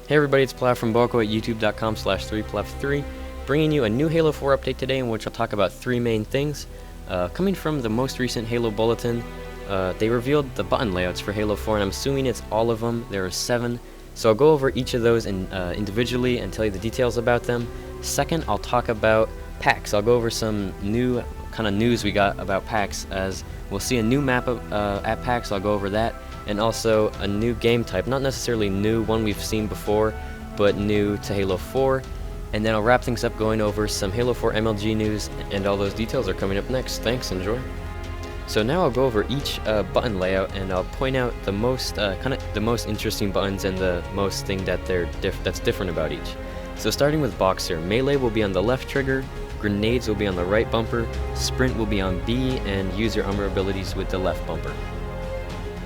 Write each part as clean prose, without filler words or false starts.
Hey everybody, it's Plav from Boako at youtube.com/3plav3, bringing you a new Halo 4 update today in which I'll talk about three main things. Coming from the most recent Halo Bulletin, they revealed the button layouts for Halo 4, and I'm assuming it's all of them. There are 7, so I'll go over each of those individually and tell you the details about them. Second, I'll talk about packs. I'll go over some new kind of news we got about packs, as we'll see a new map at packs. I'll go over that. And also a new game type, not necessarily new, one we've seen before, but new to Halo 4. And then I'll wrap things up going over some Halo 4 MLG news, and all those details are coming up next. Thanks, enjoy. So now I'll go over each button layout, and I'll point out the most the most interesting buttons and the most thing that that's different about each. So starting with Boxer, melee will be on the left trigger, grenades will be on the right bumper, sprint will be on B, and use your armor abilities with the left bumper.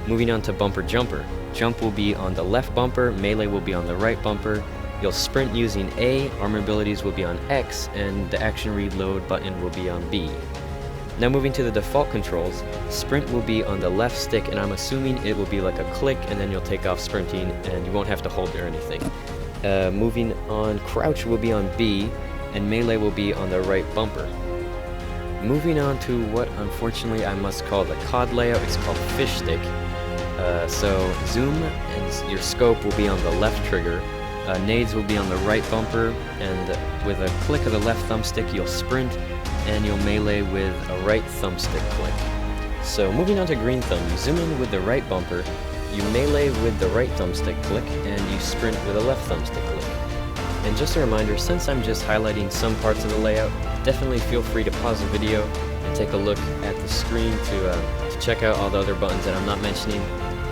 Moving on to Bumper Jumper. Jump will be on the left bumper, melee will be on the right bumper. You'll sprint using A, armor abilities will be on X, and the action reload button will be on B. Now moving to the default controls, sprint will be on the left stick, and I'm assuming it will be like a click, and then you'll take off sprinting, and you won't have to hold it or anything. Moving on, crouch will be on B, and melee will be on the right bumper. Moving on to what unfortunately I must call the COD layout, it's called Fish Stick. So zoom and your scope will be on the left trigger, nades will be on the right bumper, and with a click of the left thumbstick you'll sprint, and you'll melee with a right thumbstick click. So moving on to green thumb, you zoom in with the right bumper, you melee with the right thumbstick click, and you sprint with a left thumbstick click. And just a reminder, since I'm just highlighting some parts of the layout, definitely feel free to pause the video and take a look at the screen to check out all the other buttons that I'm not mentioning.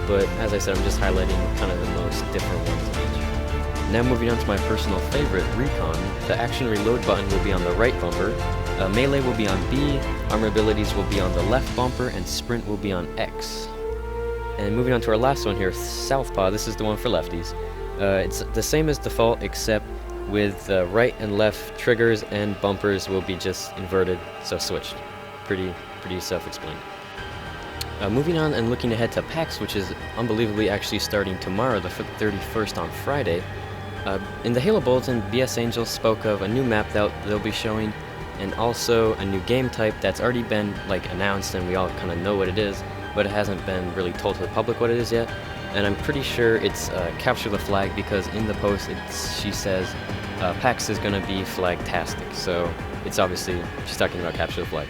But as I said, I'm just highlighting kind of the most different ones of each. Now moving on to my personal favorite, Recon. The action reload button will be on the right bumper, melee will be on B, armor abilities will be on the left bumper, and sprint will be on X. And moving on to our last one here, Southpaw. This is the one for lefties. It's the same as default, except with the right and left triggers and bumpers will be just inverted, so switched. Pretty self-explained. Moving on and looking ahead to PAX, which is unbelievably actually starting tomorrow, the 31st on Friday. In the Halo Bulletin, BS Angel spoke of a new map that they'll be showing, and also a new game type that's already been announced, and we all kind of know what it is, but it hasn't been really told to the public what it is yet. And I'm pretty sure it's Capture the Flag, because in the post she says PAX is going to be flag-tastic, so it's obviously she's talking about Capture the Flag.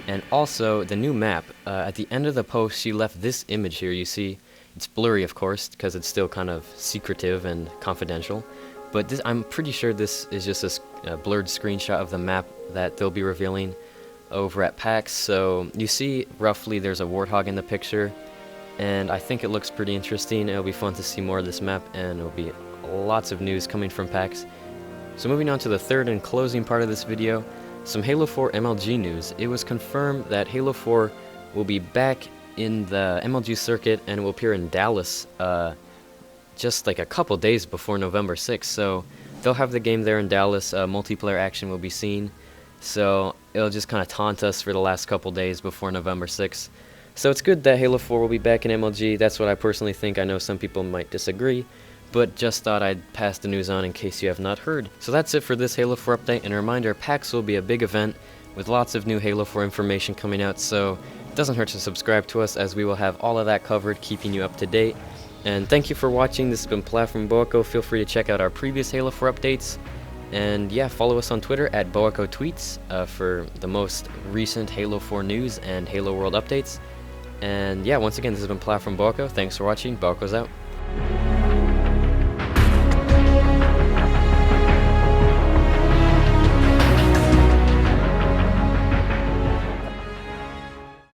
And also, the new map, at the end of the post, she left this image here. You see, it's blurry, of course, because it's still kind of secretive and confidential. But I'm pretty sure this is just a blurred screenshot of the map that they'll be revealing over at PAX. So you see, roughly, there's a warthog in the picture, and I think it looks pretty interesting. It'll be fun to see more of this map, and it'll be lots of news coming from PAX. So moving on to the third and closing part of this video, some Halo 4 MLG news. It was confirmed that Halo 4 will be back in the MLG circuit and will appear in Dallas just a couple days before November 6th. So they'll have the game there in Dallas. Multiplayer action will be seen. So it'll just kind of taunt us for the last couple days before November 6th. So it's good that Halo 4 will be back in MLG. That's what I personally think. I know some people might disagree, but just thought I'd pass the news on in case you have not heard. So that's it for this Halo 4 update, and a reminder, PAX will be a big event with lots of new Halo 4 information coming out, so it doesn't hurt to subscribe to us, as we will have all of that covered, keeping you up to date. And thank you for watching. This has been Plav from Boako. Feel free to check out our previous Halo 4 updates, and yeah, follow us on Twitter at BoakoTweets for the most recent Halo 4 news and Halo World updates. And yeah, once again, this has been Plav from Boako. Thanks for watching. Boako's out.